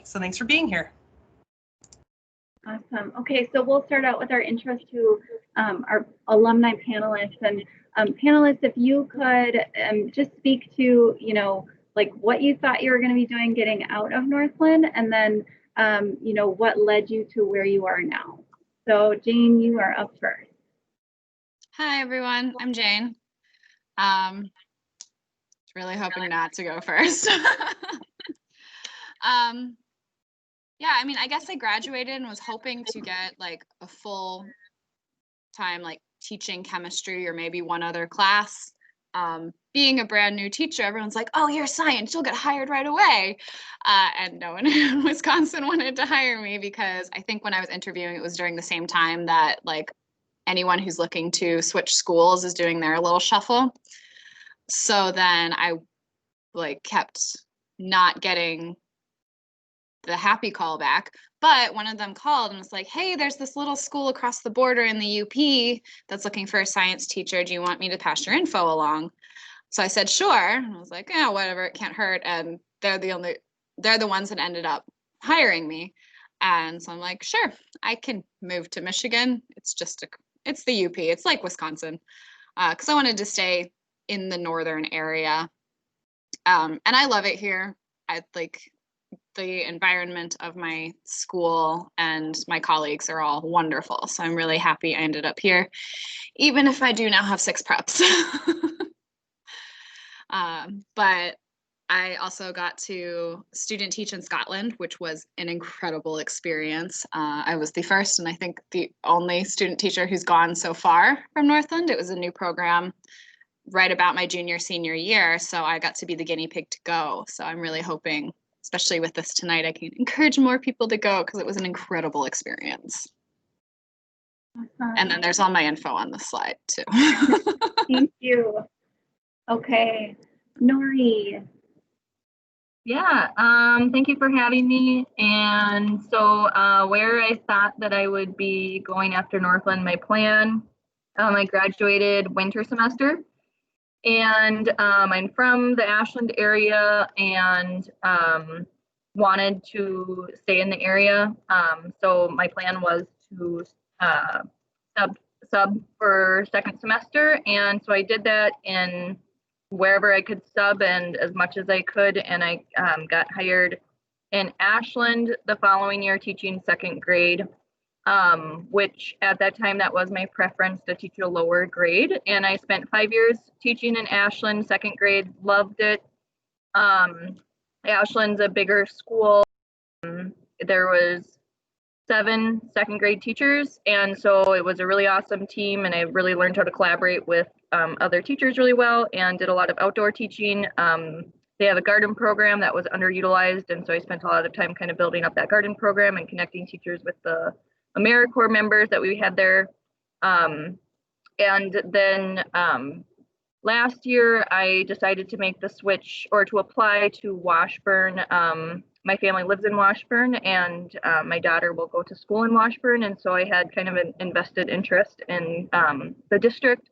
So thanks for being here. Awesome. Okay, so we'll start out with our intros to our alumni panelists. And panelists, if you could just speak to, like what you thought you were going to be doing getting out of Northland, and then, what led you to where you are now. So Jane, you are up first. Hi, everyone. I'm Jane. Really hoping not to go first. Yeah, I mean, I guess I graduated and was hoping to get like a full time like teaching chemistry or maybe one other class. Being a brand new teacher, everyone's like, oh, you're science, you'll get hired right away. And no one in Wisconsin wanted to hire me because I think when I was interviewing, it was during the same time that like anyone who's looking to switch schools is doing their little shuffle. So then I like kept not getting the happy call back, but one of them called and was like, hey, there's this little school across the border in the UP that's looking for a science teacher. Do you want me to pass your info along? So I said, sure. And I was like, yeah, whatever, it can't hurt. And they're the ones that ended up hiring me. And so I'm like, sure, I can move to Michigan. It's the UP. It's like Wisconsin. Because I wanted to stay in the northern area. And I love it here. I like the environment of my school, and my colleagues are all wonderful. So I'm really happy I ended up here, even if I do now have 6 preps. But I also got to student teach in Scotland, which was an incredible experience. I was the first and I think the only student teacher who's gone so far from Northland. It was a new program right about my senior year. So I got to be the guinea pig to go. So I'm really hoping, especially with this tonight, I can encourage more people to go because it was an incredible experience. Awesome. And then there's all my info on the slide too. Thank you. Okay, Nori. Yeah, thank you for having me. And so where I thought that I would be going after Northland, my plan, I graduated winter semester. And I'm from the Ashland area and wanted to stay in the area. So my plan was to sub for second semester. And so I did that in wherever I could sub and as much as I could. And I got hired in Ashland the following year teaching second grade, which at that time, that was my preference to teach a lower grade. And I spent 5 years teaching in Ashland, second grade, loved it. Ashland's a bigger school. There was 7 second grade teachers. And so it was a really awesome team. And I really learned how to collaborate with other teachers really well and did a lot of outdoor teaching. They have a garden program that was underutilized. And so I spent a lot of time kind of building up that garden program and connecting teachers with the AmeriCorps members that we had there. And then last year, I decided to make the switch or to apply to Washburn. My family lives in Washburn and my daughter will go to school in Washburn. And so I had kind of an invested interest in the district.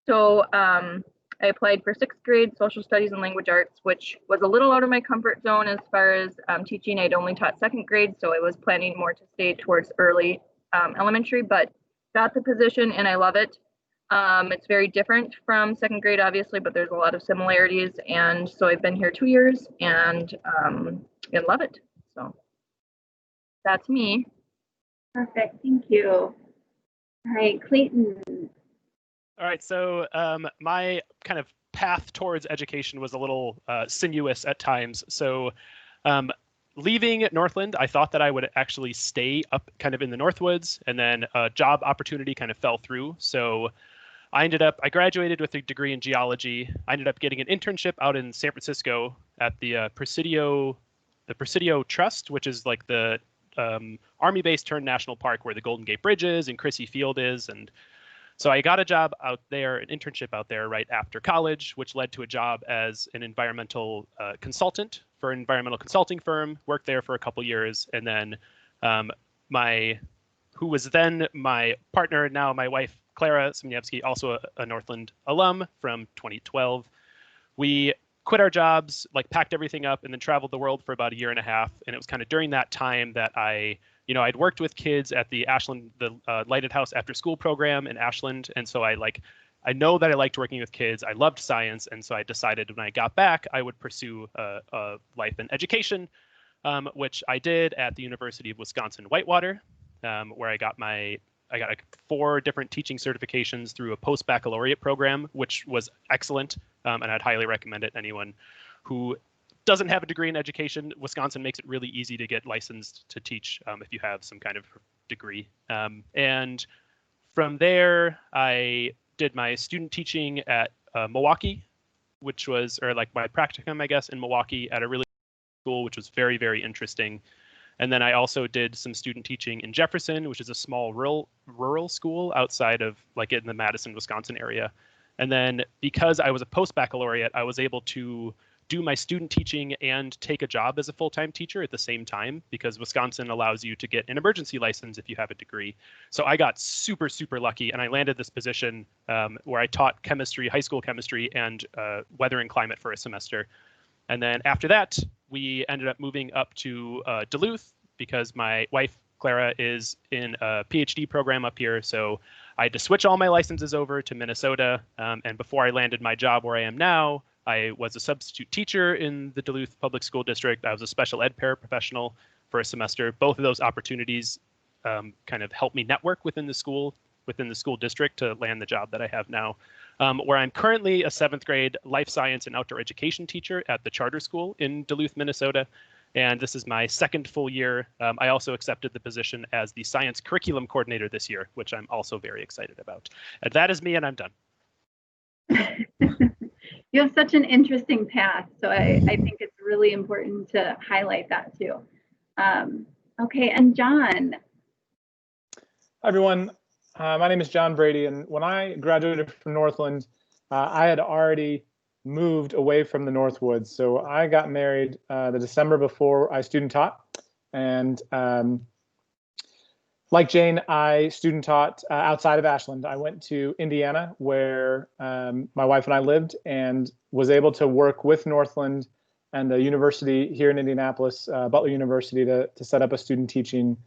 So I applied for 6th grade social studies and language arts, which was a little out of my comfort zone as far as teaching. I'd only taught 2nd grade, so I was planning more to stay towards early elementary, but got the position and I love it. It's very different from 2nd grade, obviously, but there's a lot of similarities. And so I've been here 2 years and I love it. So that's me. Perfect. Thank you. All right, Clayton. All right, so my kind of path towards education was a little sinuous at times. So leaving Northland, I thought that I would actually stay up kind of in the Northwoods, and then a job opportunity kind of fell through. So I graduated with a degree in geology. I ended up getting an internship out in San Francisco at the Presidio Trust, which is like the Army base turned national park where the Golden Gate Bridge is and Crissy Field is. And so I got a job out there, an internship out there right after college, which led to a job as an environmental consultant for an environmental consulting firm, worked there for a couple years. And then who was then my partner, now my wife, Clara Smyevsky, also a Northland alum from 2012. We quit our jobs, like packed everything up, and then traveled the world for about a year and a half. And it was kind of during that time that I'd worked with kids at the Ashland, the Lighted House After School program in Ashland, and so I know that I liked working with kids. I loved science, and so I decided when I got back, I would pursue a life in education, which I did at the University of Wisconsin-Whitewater, where I got like 4 different teaching certifications through a post-baccalaureate program, which was excellent, and I'd highly recommend it. Anyone who doesn't have a degree in education, Wisconsin makes it really easy to get licensed to teach if you have some kind of degree. And from there, I did my student teaching at Milwaukee, which was, or like my practicum, I guess, in Milwaukee at a really school, which was very, very interesting. And then I also did some student teaching in Jefferson, which is a small rural school outside of like in the Madison, Wisconsin area. And then because I was a post-baccalaureate, I was able to do my student teaching and take a job as a full-time teacher at the same time, because Wisconsin allows you to get an emergency license if you have a degree. So I got super, super lucky, and I landed this position where I taught chemistry, high school chemistry, and weather and climate for a semester. And then after that, we ended up moving up to Duluth because my wife, Clara, is in a PhD program up here. So I had to switch all my licenses over to Minnesota. And before I landed my job where I am now, I was a substitute teacher in the Duluth Public School District. I was a special ed paraprofessional for a semester. Both of those opportunities kind of helped me network within the school district to land the job that I have now, where I'm currently a 7th grade life science and outdoor education teacher at the charter school in Duluth, Minnesota. And this is my 2nd full year. I also accepted the position as the science curriculum coordinator this year, which I'm also very excited about. And that is me, and I'm done. You have such an interesting path, so I think it's really important to highlight that too. Okay, and John. Hi, everyone. My name is John Brady, and when I graduated from Northland, I had already moved away from the Northwoods. So I got married the December before I student taught, and like Jane, I student taught outside of Ashland. I went to Indiana, where my wife and I lived, and was able to work with Northland and the university here in Indianapolis, Butler University, to set up a student teaching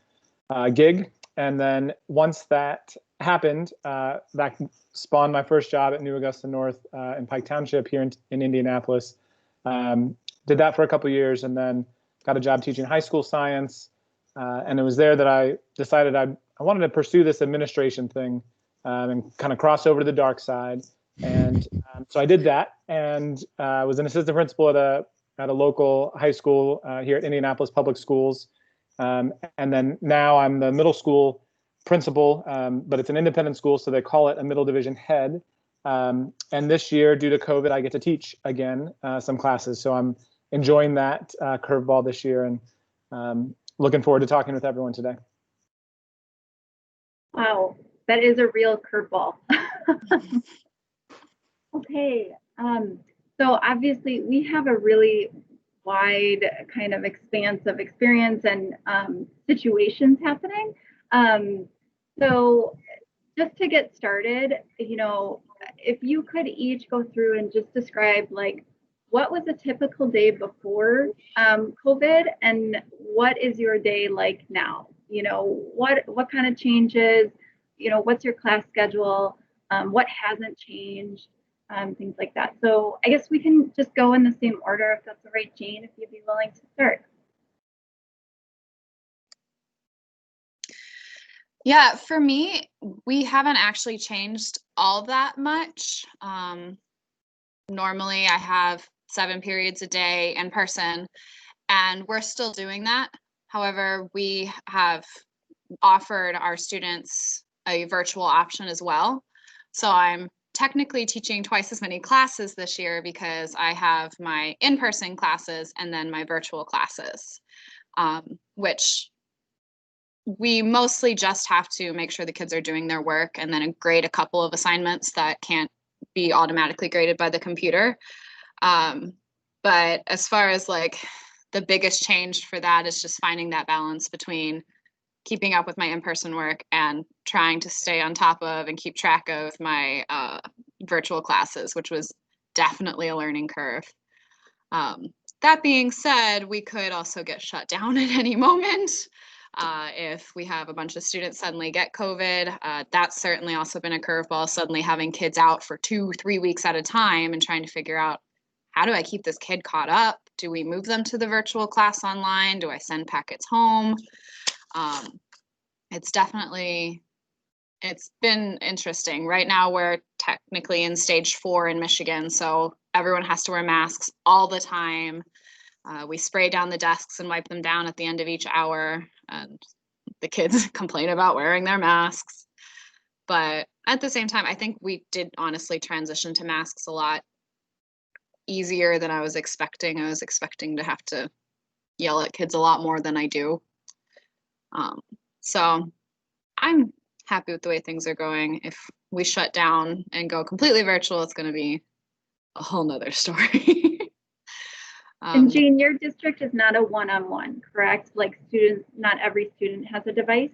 gig. And then once that happened, that spawned my first job at New Augusta North in Pike Township here in Indianapolis. Did that for a couple of years, and then got a job teaching high school science. And it was there that I decided I wanted to pursue this administration thing and kind of cross over to the dark side. And so I did that, and was an assistant principal at a local high school here at Indianapolis Public Schools. And then now I'm the middle school principal, but it's an independent school, so they call it a middle division head. And this year, due to COVID, I get to teach again some classes. So I'm enjoying that curveball this year, and looking forward to talking with everyone today. Wow, that is a real curveball. Okay, so obviously we have a really wide kind of expanse of experience and situations happening. So just to get started, if you could each go through and just describe like what was a typical day before COVID, and what is your day like now? What kind of changes? What's your class schedule? What hasn't changed? Things like that. So I guess we can just go in the same order, if that's all right, Jane, if you'd be willing to start. Yeah, for me, we haven't actually changed all that much. Normally I have 7 periods a day in person, and we're still doing that. However, we have offered our students a virtual option as well. So I'm technically teaching twice as many classes this year because I have my in-person classes and then my virtual classes, which we mostly just have to make sure the kids are doing their work and then grade a couple of assignments that can't be automatically graded by the computer. But as far as like the biggest change for that is just finding that balance between keeping up with my in-person work and trying to stay on top of and keep track of my virtual classes, which was definitely a learning curve. That being said, we could also get shut down at any moment if we have a bunch of students suddenly get COVID. That's certainly also been a curveball, suddenly having kids out for 2-3 weeks at a time and trying to figure out, how do I keep this kid caught up? Do we move them to the virtual class online? Do I send packets home? It's been interesting. Right now we're technically in stage 4 in Michigan, so everyone has to wear masks all the time. We spray down the desks and wipe them down at the end of each hour, and the kids complain about wearing their masks. But at the same time, I think we did honestly transition to masks a lot easier than I was expecting. I was expecting to have to yell at kids a lot more than I do. So I'm happy with the way things are going. If we shut down and go completely virtual, it's going to be a whole nother story. And Jean, your district is not a one-on-one, correct? Like students, not every student has a device?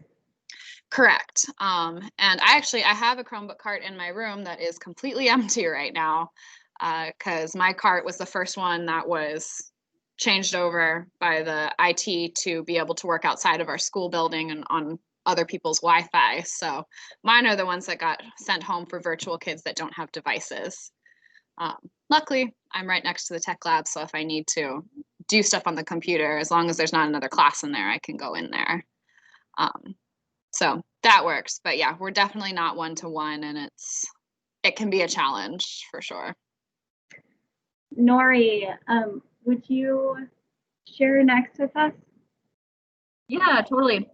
Correct. And I have a Chromebook cart in my room that is completely empty right now, because my cart was the first one that was changed over by the IT to be able to work outside of our school building and on other people's Wi-Fi. So mine are the ones that got sent home for virtual kids that don't have devices. Luckily, I'm right next to the tech lab, so if I need to do stuff on the computer, as long as there's not another class in there, I can go in there. So that works. But yeah, we're definitely not one-to-one, and it can be a challenge for sure. Nori, would you share next with us? Yeah, totally.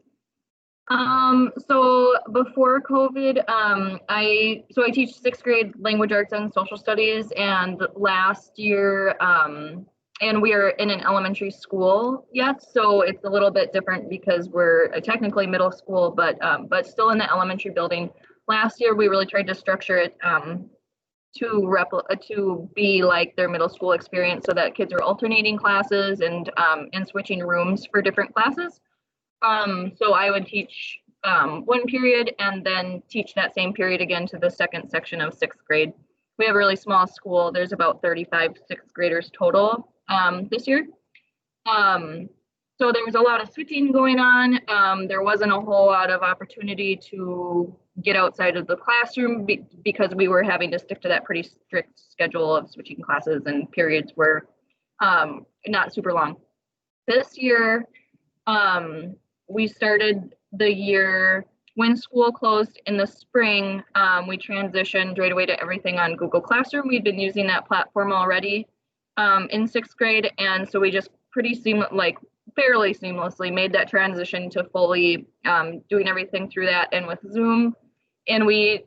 So before COVID, I teach 6th grade language arts and social studies, and last year, and we are in an elementary school yet, so it's a little bit different because we're technically middle school, but still in the elementary building. Last year, we really tried to structure it to be like their middle school experience, so that kids are alternating classes and switching rooms for different classes. So I would teach one period and then teach that same period again to the second section of 6th grade. We have a really small school. There's about 35 6th graders total this year. So there was a lot of switching going on. There wasn't a whole lot of opportunity to get outside of the classroom because we were having to stick to that pretty strict schedule of switching classes, and periods were not super long. This year, we started the year when school closed in the spring. We transitioned right away to everything on Google Classroom. We've been using that platform already in 6th grade, and so we just fairly seamlessly made that transition to fully doing everything through that and with Zoom. And we,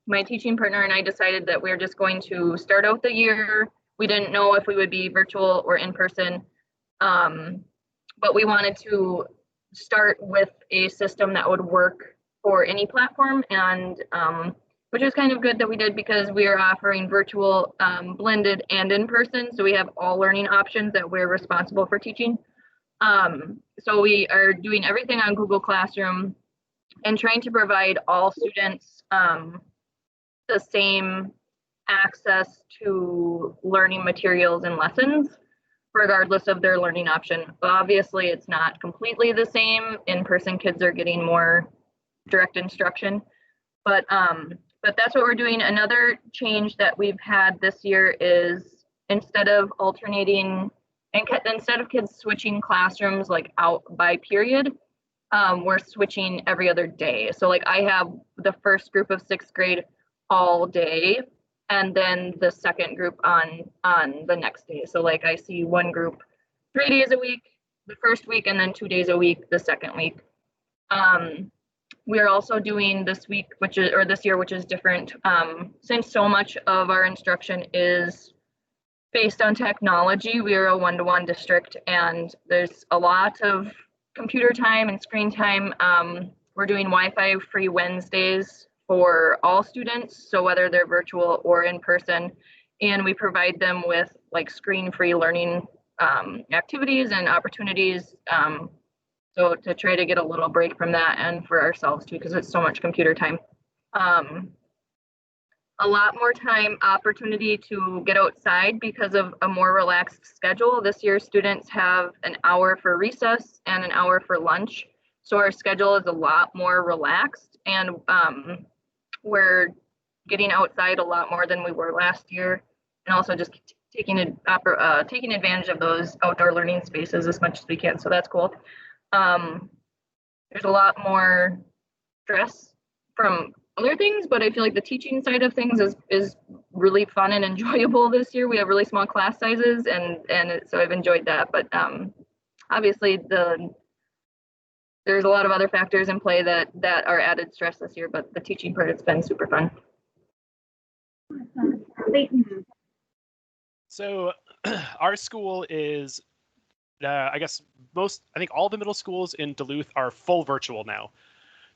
my teaching partner and I, decided that we were just going to start out the year. We didn't know if we would be virtual or in person, but we wanted to start with a system that would work for any platform, and which is kind of good that we did, because we are offering virtual, blended, and in person. So we have all learning options that we're responsible for teaching. So we are doing everything on Google Classroom and trying to provide all students the same access to learning materials and lessons, regardless of their learning option. Obviously, it's not completely the same. In-person kids are getting more direct instruction, but that's what we're doing. Another change that we've had this year is, instead of alternating and instead of kids switching classrooms like out by period, we're switching every other day. So like I have the first group of 6th grade all day, and then the second group on the next day. So like I see one group 3 days a week the first week, and then 2 days a week the second week. We are also doing this year, which is different, since so much of our instruction is based on technology. We are a one-to-one district, and there's a lot of computer time and screen time. We're doing Wi-Fi free Wednesdays for all students, so whether they're virtual or in person, and we provide them with like screen-free learning activities and opportunities. So to try to get a little break from that, and for ourselves too, because it's so much computer time. a lot more time opportunity to get outside because of a more relaxed schedule. This year, students have an hour for recess and an hour for lunch. So our schedule is a lot more relaxed, and we're getting outside a lot more than we were last year, and also just taking advantage of those outdoor learning spaces as much as we can. So that's cool. There's a lot more stress from other things, but I feel like the teaching side of things is really fun and enjoyable this year. We have really small class sizes, and so I've enjoyed that. But obviously there's a lot of other factors in play that are added stress this year, but the teaching part has been super fun. Clayton. So our school is, I think all the middle schools in Duluth are full virtual now.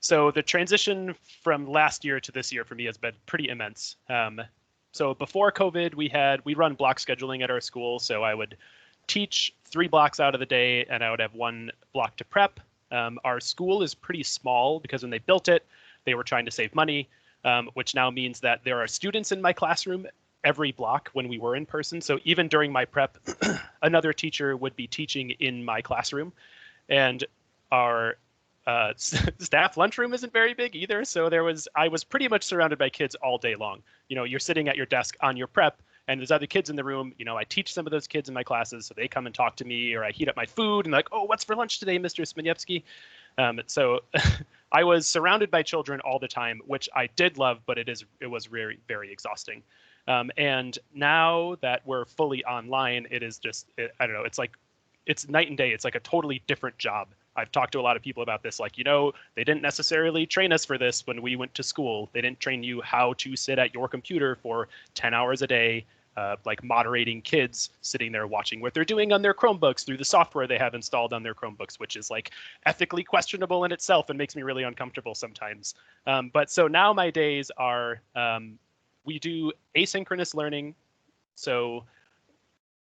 So the transition from last year to this year for me has been pretty immense. So before COVID, we run block scheduling at our school. So I would teach 3 blocks out of the day, and I would have 1 block to prep. Our school is pretty small because when they built it, they were trying to save money, which now means that there are students in my classroom every block when we were in person. So even during my prep, another teacher would be teaching in my classroom, and our staff lunchroom isn't very big either. So I was pretty much surrounded by kids all day long. You know, you're sitting at your desk on your prep, and there's other kids in the room. You know, I teach some of those kids in my classes, so they come and talk to me, or I heat up my food and like, oh, what's for lunch today, Mr. Sminiewski? So I was surrounded by children all the time, which I did love, but it was very, very exhausting. And now that we're fully online, it is just, I don't know, it's night and day. It's like a totally different job. I've talked to a lot of people about this, like, you know, they didn't necessarily train us for this when we went to school. They didn't train you how to sit at your computer for 10 hours a day, like moderating kids sitting there watching what they're doing on their Chromebooks through the software they have installed on their Chromebooks, which is like ethically questionable in itself and makes me really uncomfortable sometimes. But so now my days are, we do asynchronous learning. So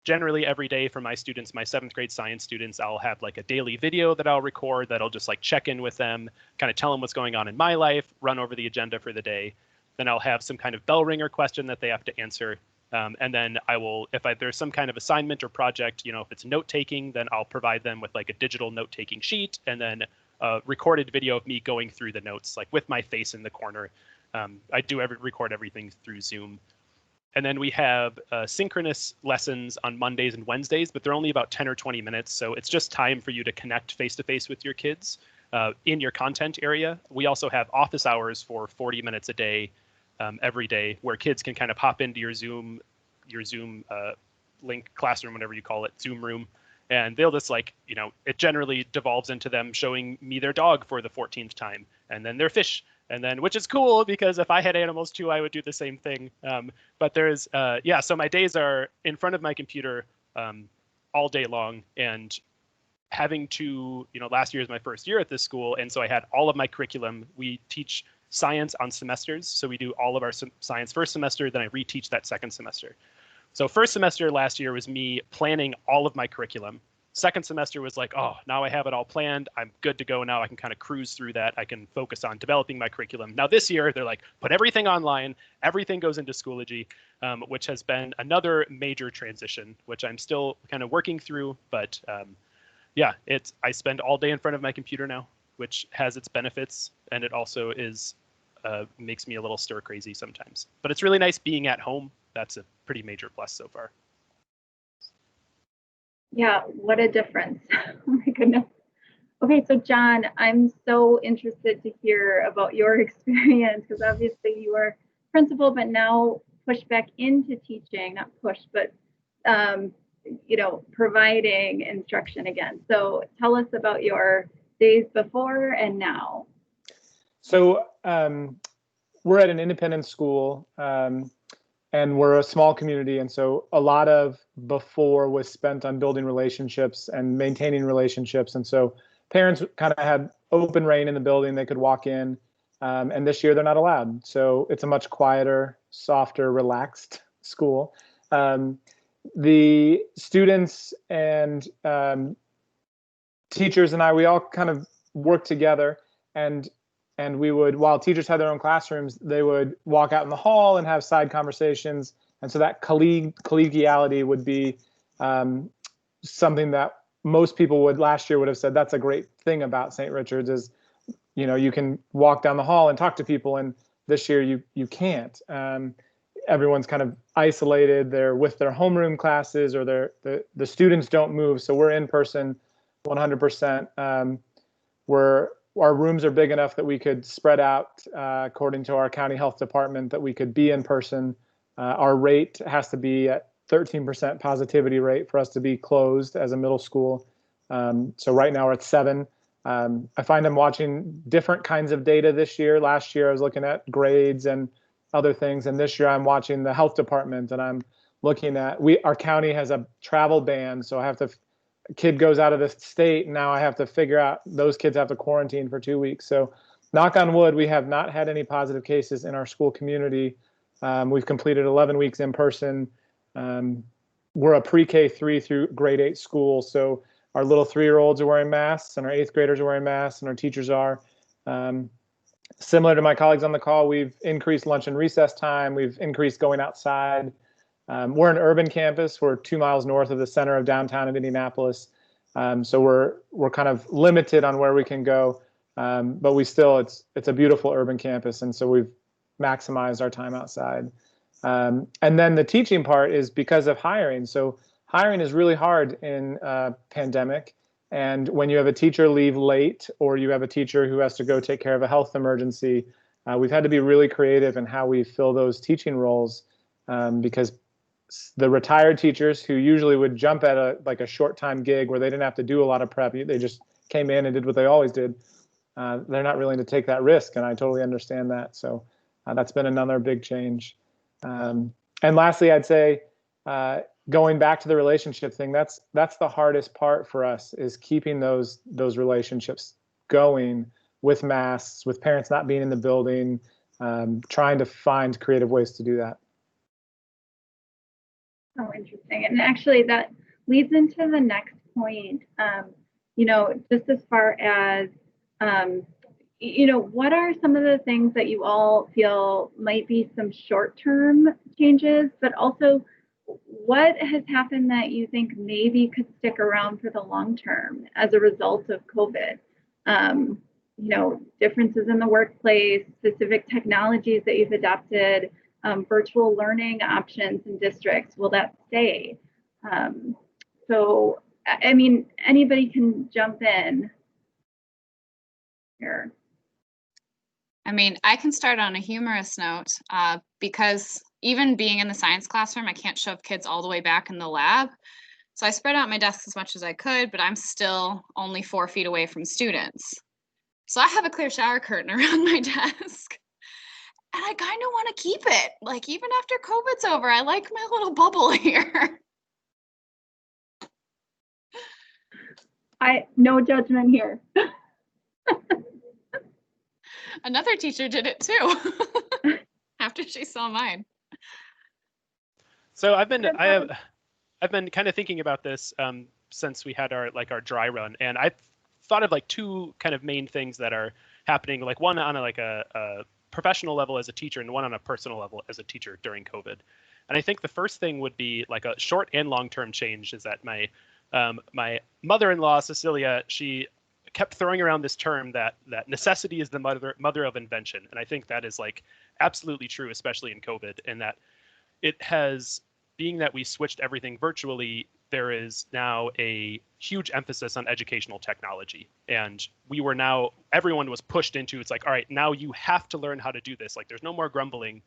generally every day for my students, my 7th grade science students, I'll have like a daily video that I'll record that'll just like check in with them, kind of tell them what's going on in my life, run over the agenda for the day. Then I'll have some kind of bell ringer question that they have to answer. And then I will, if there's some kind of assignment or project, you know, if it's note taking, then I'll provide them with like a digital note taking sheet, and then a recorded video of me going through the notes, like with my face in the corner. I record everything through Zoom. And then we have synchronous lessons on Mondays and Wednesdays, but they're only about 10 or 20 minutes. So it's just time for you to connect face-to-face with your kids in your content area. We also have office hours for 40 minutes a day, every day, where kids can kind of hop into your Zoom link classroom, whatever you call it, Zoom room. And they'll just like, you know, it generally devolves into them showing me their dog for the 14th time, and then their fish. And then, which is cool because if I had animals too, I would do the same thing. But there's, so my days are in front of my computer all day long, and having to, you know, last year is my first year at this school. And so I had all of my curriculum. We teach science on semesters. So we do all of our science first semester, then I reteach that second semester. So first semester last year was me planning all of my curriculum. Second semester was like, oh, now I have it all planned. I'm good to go now. I can kind of cruise through that. I can focus on developing my curriculum. Now this year, they're like, put everything online. Everything goes into Schoology, which has been another major transition, which I'm still kind of working through. But I spend all day in front of my computer now, which has its benefits. And it also makes me a little stir crazy sometimes. But it's really nice being at home. That's a pretty major plus so far. Yeah, what a difference. Oh my goodness. Okay, so John, I'm so interested to hear about your experience, because obviously you were principal, but now pushed back into teaching, not pushed, but you know, providing instruction again. So tell us about your days before and now. So we're at an independent school. And we're a small community, and so a lot of before was spent on building relationships and maintaining relationships. And so parents kind of had open reign in the building. They could walk in, and this year they're not allowed. So it's a much quieter, softer, relaxed school. The students and teachers and we all kind of work together, and and we would, while teachers had their own classrooms, they would walk out in the hall and have side conversations. And so that collegiality would be something that most people would last year would have said that's a great thing about St. Richard's is, you know, you can walk down the hall and talk to people, and this year you can't. Everyone's kind of isolated. They're with their homeroom classes, or the students don't move, so we're in person 100%. Our rooms are big enough that we could spread out, according to our county health department, that we could be in person. Our rate has to be at 13% positivity rate for us to be closed as a middle school. So right now we're at 7. I find I'm watching different kinds of data this year. Last year I was looking at grades and other things, and this year I'm watching the health department, and I'm looking at, our county has a travel ban, so I have to, a kid goes out of the state, and now I have to figure out, those kids have to quarantine for 2 weeks. So knock on wood, we have not had any positive cases in our school community. We've completed 11 weeks in person. We're a pre-K 3 through grade 8 school, so our little 3-year-olds are wearing masks, and our 8th graders are wearing masks, and our teachers are. Similar to my colleagues on the call, we've increased lunch and recess time. We've increased going outside. We're an urban campus. We're 2 miles north of the center of downtown of Indianapolis. So we're kind of limited on where we can go, but we still, it's a beautiful urban campus, and so we've maximized our time outside. And then the teaching part is because of hiring. So hiring is really hard in a pandemic. And when you have a teacher leave late, or you have a teacher who has to go take care of a health emergency, we've had to be really creative in how we fill those teaching roles, because the retired teachers who usually would jump at a short time gig where they didn't have to do a lot of prep, they just came in and did what they always did. They're not willing to take that risk, and I totally understand that. So that's been another big change. And lastly, I'd say, going back to the relationship thing, that's the hardest part for us, is keeping those relationships going with masks, with parents not being in the building, trying to find creative ways to do that. Oh, interesting. And actually that leads into the next point. You know, just as far as, you know, what are some of the things that you all feel might be some short-term changes, but also what has happened that you think maybe could stick around for the long term as a result of COVID? You know, differences in the workplace, specific technologies that you've adopted, virtual learning options in districts, will that stay? So, I mean, anybody can jump in here. I mean, I can start on a humorous note, because even being in the science classroom, I can't shove kids all the way back in the lab. So I spread out my desk as much as I could, but I'm still only 4 feet away from students. So I have a clear shower curtain around my desk. And I kind of want to keep it. Like, even after COVID's over, I like my little bubble here. No judgment here. Another teacher did it too after she saw mine. So I've been kind of thinking about this since we had our dry run, and I've thought of like 2 kind of main things that are happening, like one on a professional level as a teacher, and one on a personal level as a teacher during COVID. And I think the first thing would be like a short and long-term change is that my mother-in-law, Cecilia, she kept throwing around this term that necessity is the mother of invention. And I think that is like absolutely true, especially in COVID, and that it has, being that we switched everything virtually, there is now a huge emphasis on educational technology. And everyone was pushed into, it's like, all right, now you have to learn how to do this. Like, there's no more grumbling.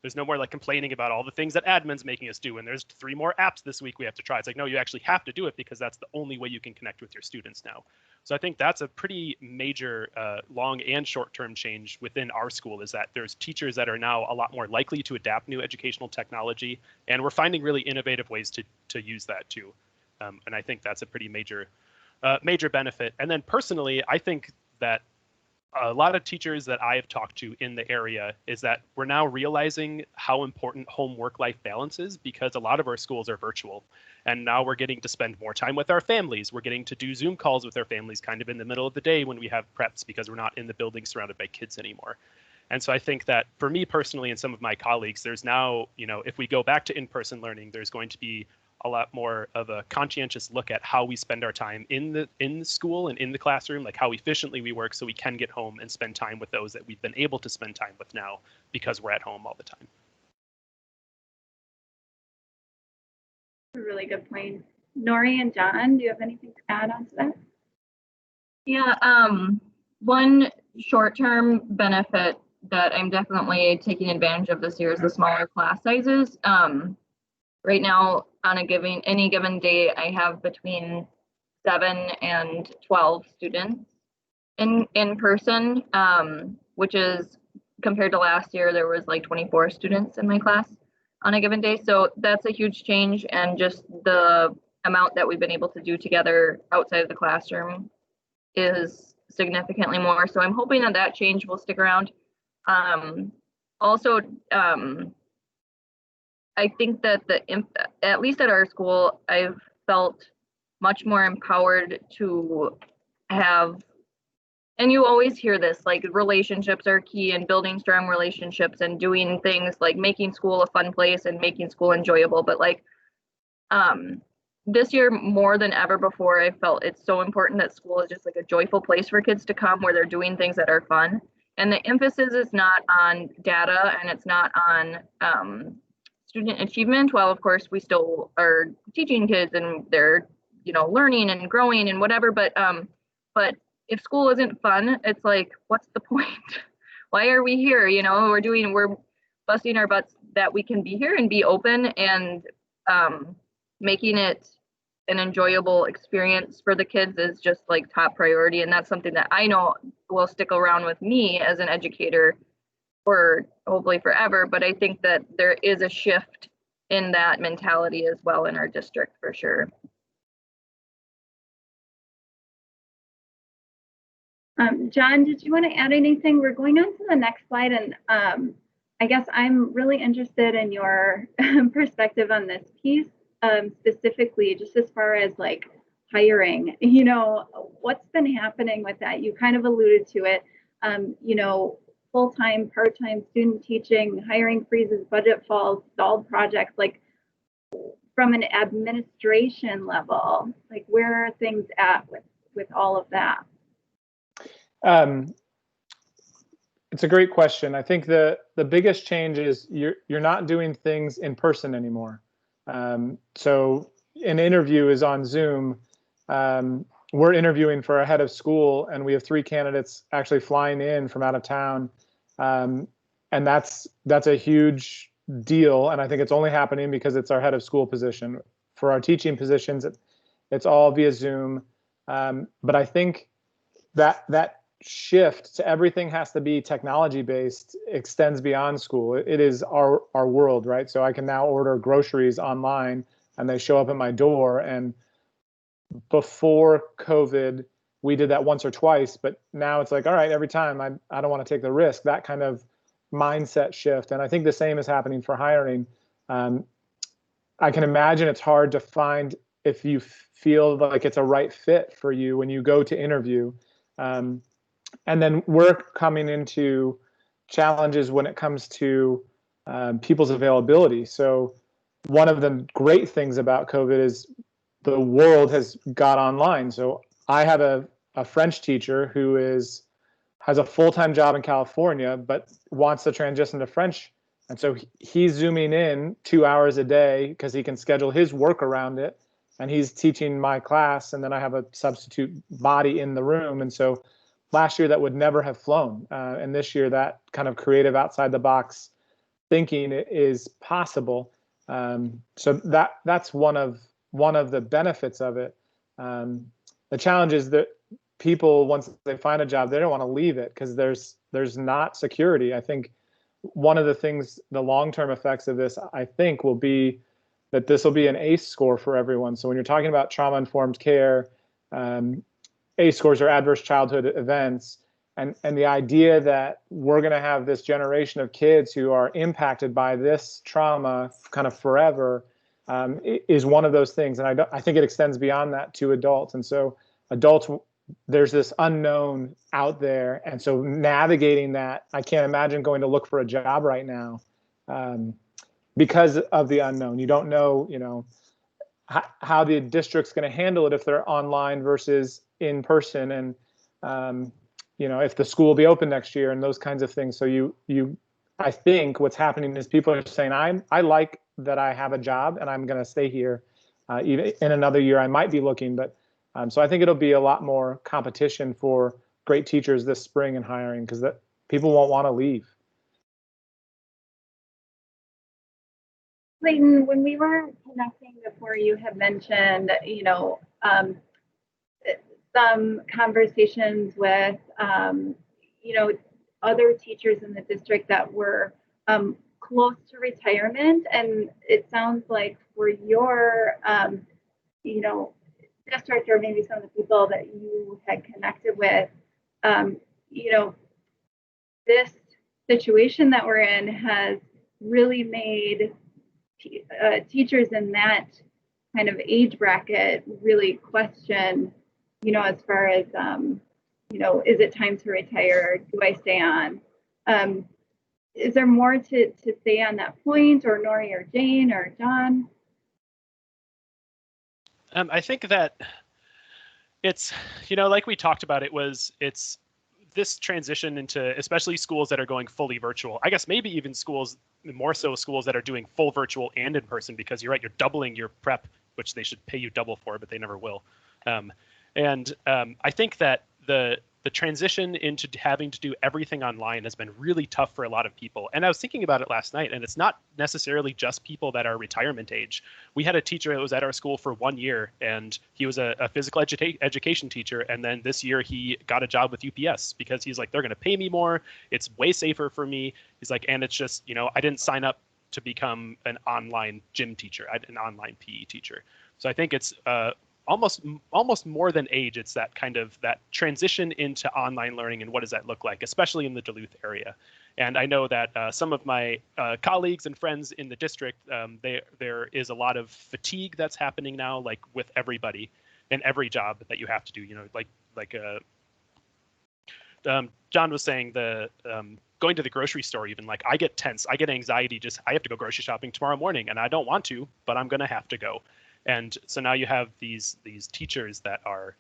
There's no more like complaining about all the things that admin's making us do. And there's 3 more apps this week we have to try. It's like, no, you actually have to do it because that's the only way you can connect with your students now. So I think that's a pretty major long and short-term change within our school, is that there's teachers that are now a lot more likely to adapt new educational technology. And we're finding really innovative ways to use that too. And I think that's a pretty major benefit. And then personally, I think that a lot of teachers that I have talked to in the area is that we're now realizing how important home work-life balance is, because a lot of our schools are virtual. And now we're getting to spend more time with our families. We're getting to do Zoom calls with our families kind of in the middle of the day when we have preps, because we're not in the building surrounded by kids anymore. And so I think that for me personally and some of my colleagues, there's now, if we go back to in-person learning, there's going to be a lot more of a conscientious look at how we spend our time in the school and in the classroom, like how efficiently we work so we can get home and spend time with those that we've been able to spend time with now because we're at home all the time. A really good point. Nori and John, do you have anything to add on to that? Yeah, one short-term benefit that I'm definitely taking advantage of this year is the smaller class sizes. Right now, on any given day, I have between 7 and 12 students in person, which is, compared to last year, there was like 24 students in my class on a given day. So that's a huge change, and just the amount that we've been able to do together outside of the classroom is significantly more. So I'm hoping that that change will stick around. Also, I think that at least at our school, I've felt much more empowered to have, and you always hear this, like relationships are key, and building strong relationships and doing things like making school a fun place and making school enjoyable. But like this year, more than ever before, I felt it's so important that school is just like a joyful place for kids to come, where they're doing things that are fun. And the emphasis is not on data, and it's not on student achievement. While of course we still are teaching kids and they're learning and growing and whatever, but if school isn't fun, it's like, what's the point? Why are we here? We're busting our butts that we can be here and be open, and making it an enjoyable experience for the kids is just like top priority. And that's something that I know will stick around with me as an educator for hopefully forever. But I think that there is a shift in that mentality as well in our district for sure. John, did you want to add anything? We're going on to the next slide, and I guess I'm really interested in your perspective on this piece, specifically just as far as like hiring, what's been happening with that? You kind of alluded to it, full-time, part-time student teaching, hiring freezes, budget falls, stalled projects, like from an administration level, like where are things at with all of that? It's a great question. I think the biggest change is you're not doing things in person anymore. So an interview is on Zoom. We're interviewing for a head of school, and we have 3 candidates actually flying in from out of town. And that's a huge deal. And I think it's only happening because it's our head of school position. For our teaching positions, it's all via Zoom. But I think that shift to everything has to be technology based extends beyond school. It is our world, right? So I can now order groceries online and they show up at my door. And before COVID, we did that once or twice, but now it's like, all right, every time I don't want to take the risk, that kind of mindset shift. And I think the same is happening for hiring. I can imagine it's hard to find if you feel like it's a right fit for you when you go to interview. And then we're coming into challenges when it comes to people's availability. So one of the great things about COVID is the world has got online. So I have a French teacher who has a full-time job in California, but wants to transition to French. And so he's Zooming in 2 hours a day because he can schedule his work around it. And he's teaching my class, and then I have a substitute body in the room. And so last year that would never have flown. And this year that kind of creative outside the box thinking is possible. So that's one of the benefits of it. The challenge is that people, once they find a job, they don't want to leave it because there's not security. I think one of the things, the long-term effects of this, I think, will be that this will be an ACE score for everyone. So when you're talking about trauma-informed care, ACE scores are adverse childhood events, And the idea that we're going to have this generation of kids who are impacted by this trauma kind of forever is one of those things. And I think it extends beyond that to adults. And so adults, there's this unknown out there. And so navigating that, I can't imagine going to look for a job right now because of the unknown. You don't know, how the district's going to handle it if they're online versus in person. And if the school will be open next year and those kinds of things. So I think what's happening is people are saying, I like that I have a job and I'm going to stay here. Even in another year, I might be looking, but so I think it'll be a lot more competition for great teachers this spring in hiring because people won't want to leave. Clayton, when we were connecting before, you had mentioned, some conversations with, other teachers in the district that were close to retirement. And it sounds like for your, district, or maybe some of the people that you had connected with, this situation that we're in has really made teachers in that kind of age bracket really question, as far as, is it time to retire? Do I stay on? Is there more to say on that point, or Nori or Jane or John? I think that it's, like we talked about, it's this transition into especially schools that are going fully virtual. I guess maybe even schools, more so schools that are doing full virtual and in person, because you're right, you're doubling your prep, which they should pay you double for, but they never will. I think that the transition into having to do everything online has been really tough for a lot of people. And I was thinking about it last night, and it's not necessarily just people that are retirement age. We had a teacher that was at our school for 1 year, and he was a physical education teacher. And then this year he got a job with UPS because he's like, they're going to pay me more. It's way safer for me. He's like, and it's just, I didn't sign up to become an online gym teacher, an online PE teacher. So I think it's almost more than age, it's that kind of that transition into online learning and what does that look like, especially in the Duluth area. And I know that some of my colleagues and friends in the district, there is a lot of fatigue that's happening now, like with everybody in every job that you have to do. John was saying, going to the grocery store, even, like, I get tense, I get anxiety, I have to go grocery shopping tomorrow morning, and I don't want to, but I'm going to have to go. And so now you have these teachers that are,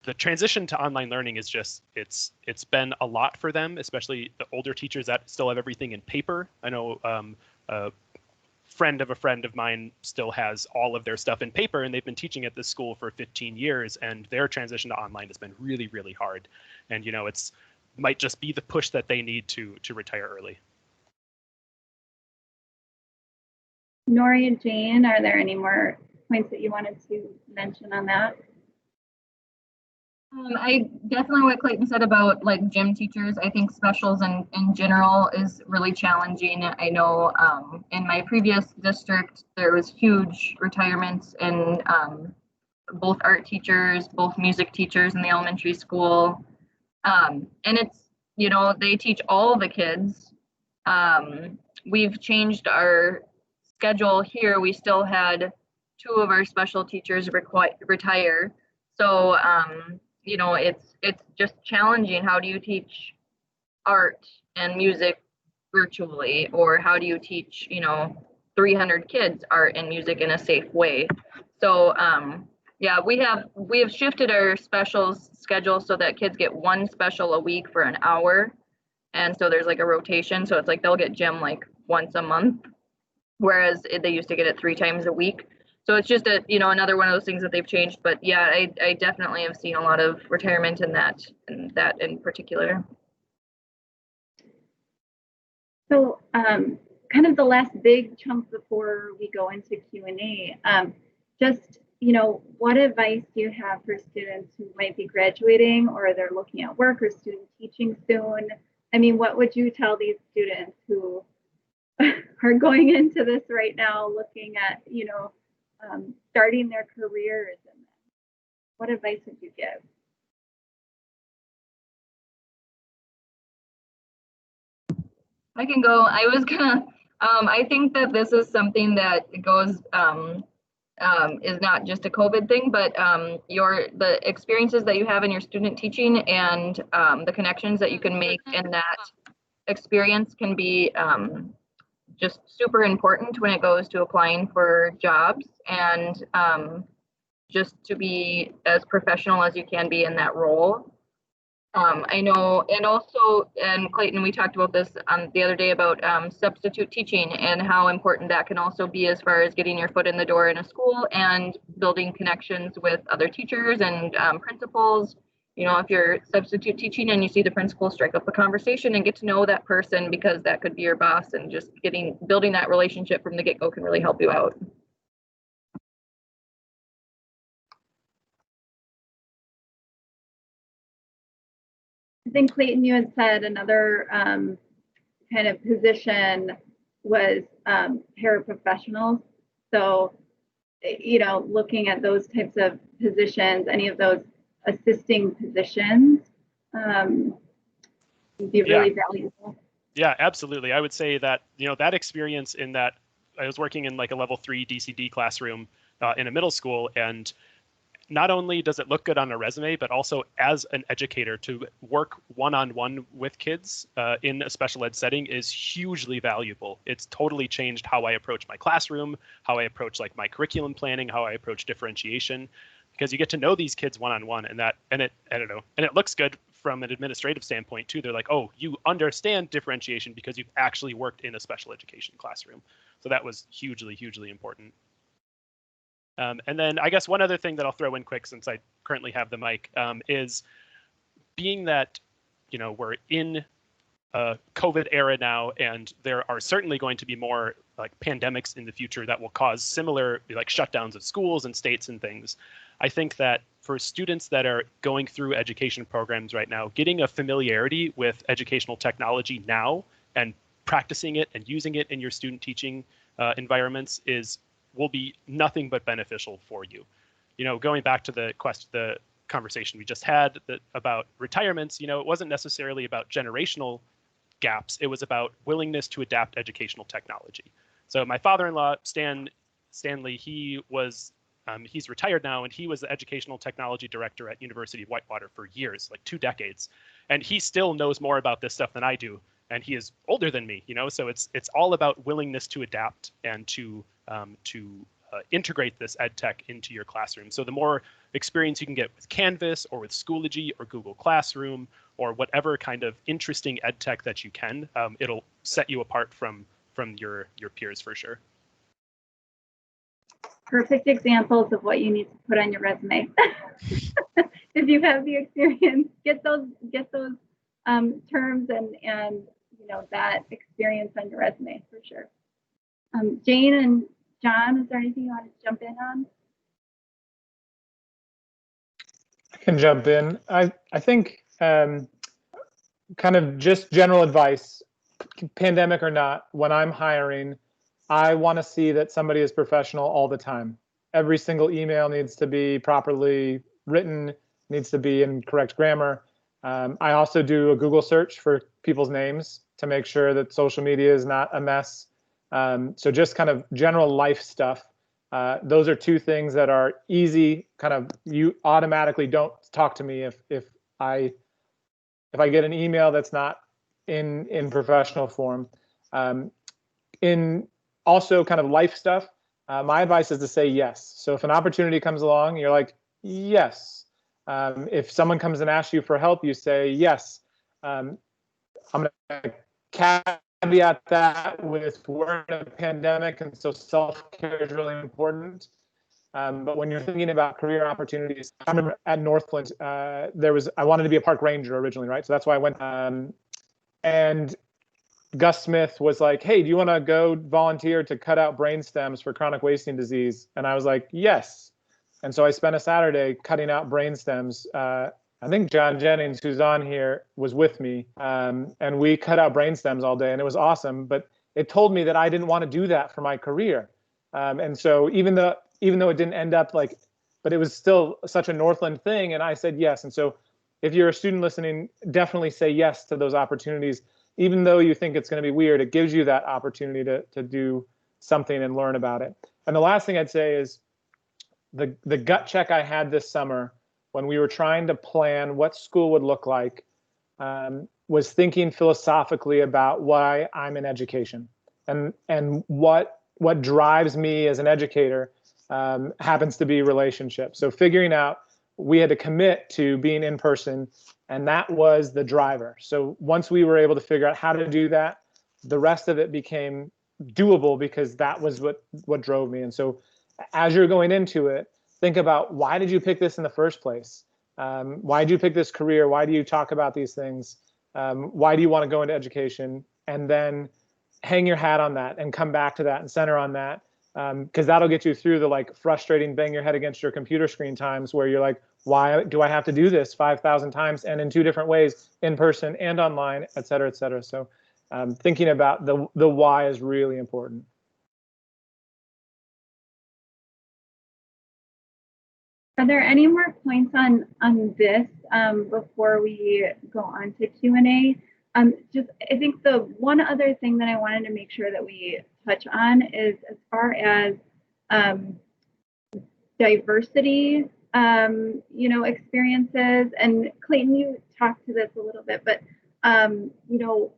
the transition to online learning is just, it's been a lot for them, especially the older teachers that still have everything in paper. I know a friend of mine still has all of their stuff in paper, and they've been teaching at this school for 15 years, and their transition to online has been really, really hard. And, it's might just be the push that they need to retire early. Nori and Jane, are there any more points that you wanted to mention on that? I definitely what Clayton said about like gym teachers. I think specials in general is really challenging. I know in my previous district, there was huge retirements in both art teachers, both music teachers in the elementary school. And it's, they teach all the kids. We've changed our schedule here. We still had 2 of our special teachers retire. So, it's just challenging. How do you teach art and music virtually? Or how do you teach, 300 kids art and music in a safe way? So, yeah, we have shifted our specials schedule so that kids get 1 special a week for an hour. And so there's like a rotation. So it's like they'll get gym like once a month, whereas they used to get it 3 times a week. So it's just another one of those things that they've changed. But yeah, I definitely have seen a lot of retirement in that in particular. So kind of the last big chunk before we go into Q&A, just, what advice do you have for students who might be graduating, or they're looking at work or student teaching soon? I mean, what would you tell these students who are going into this right now, looking at, starting their careers? And what advice would you give? I can go. I was gonna, I think that this is something that goes, is not just a COVID thing, but the experiences that you have in your student teaching and the connections that you can make in that experience can be just super important when it goes to applying for jobs, and just to be as professional as you can be in that role. I know, and also, and Clayton, we talked about this the other day about substitute teaching and how important that can also be as far as getting your foot in the door in a school and building connections with other teachers and principals. You know, if you're substitute teaching and you see the principal, strike up a conversation and get to know that person, because that could be your boss, and just building that relationship from the get-go can really help you out. I think Clayton, you had said another kind of position was paraprofessionals. So, you know, looking at those types of positions, any of those assisting positions, would be really valuable. Yeah, absolutely. I would say that, you know, that experience in that I was working in like a level 3 DCD classroom in a middle school, and not only does it look good on a resume, but also as an educator to work one-on-one with kids in a special ed setting is hugely valuable. It's totally changed how I approach my classroom, how I approach like my curriculum planning, how I approach differentiation, because you get to know these kids one-on-one, and it looks good from an administrative standpoint too. They're like, oh, you understand differentiation because you've actually worked in a special education classroom. So that was hugely, hugely important. And then I guess one other thing that I'll throw in quick, since I currently have the mic, is being that, you know, we're in a COVID era now, and there are certainly going to be more like pandemics in the future that will cause similar like shutdowns of schools and states and things. I think that for students that are going through education programs right now, getting a familiarity with educational technology now and practicing it and using it in your student teaching environments will be nothing but beneficial for you. You know, going back to the conversation we just had about retirements, you know, it wasn't necessarily about generational gaps. It was about willingness to adapt educational technology. So my father-in-law, Stanley, he's retired now, and he was the educational technology director at University of Whitewater for years, like 2 decades. And he still knows more about this stuff than I do. And he is older than me, you know, so it's all about willingness to adapt and to integrate this ed tech into your classroom. So the more experience you can get with Canvas or with Schoology or Google Classroom or whatever kind of interesting ed tech that you can, it'll set you apart from your peers for sure. Perfect examples of what you need to put on your resume. If you have the experience, get those terms and you know, that experience on your resume for sure. Jane and John, is there anything you want to jump in on? I can jump in. I think kind of just general advice, pandemic or not, when I'm hiring, I want to see that somebody is professional all the time. Every single email needs to be properly written, needs to be in correct grammar. I also do a Google search for people's names to make sure that social media is not a mess. So just kind of general life stuff. Those are 2 things that are easy. Kind of, you automatically don't talk to me if I get an email that's not in professional form. In also kind of life stuff, my advice is to say yes. So if an opportunity comes along, you're like, yes. If someone comes and asks you for help, you say yes. I'm going to caveat that with we're in a pandemic, and so self-care is really important. But when you're thinking about career opportunities, I remember at Northland, I wanted to be a park ranger originally, right? So that's why I went. And Gus Smith was like, hey, do you want to go volunteer to cut out brain stems for chronic wasting disease? And I was like, yes. And so I spent a Saturday cutting out brain stems. I think John Jennings, who's on here, was with me. And we cut out brain stems all day, and it was awesome. But it told me that I didn't want to do that for my career. And so even though it didn't end up like, but it was still such a Northland thing, and I said yes. And so if you're a student listening, definitely say yes to those opportunities. even though you think it's going to be weird, it gives you that opportunity to do something and learn about it. And the last thing I'd say is the gut check I had this summer when we were trying to plan what school would look like, was thinking philosophically about why I'm in education, and what drives me as an educator happens to be relationships. So figuring out, we had to commit to being in person, and that was the driver. So once we were able to figure out how to do that, the rest of it became doable, because that was what drove me. And so as you're going into it, think about, why did you pick this in the first place? Why did you pick this career? Why do you talk about these things? Why do you want to go into education? And then hang your hat on that and come back to that and center on that. Because that'll get you through the like frustrating bang your head against your computer screen times where you're like, why do I have to do this 5,000 times and in 2 different ways, in person and online, et cetera, et cetera. So thinking about the why is really important. Are there any more points on this before we go on to Q&A? Just, I think the one other thing that I wanted to make sure that we touch on is, as far as diversity, you know, experiences. And Clayton, you talked to this a little bit, but you know,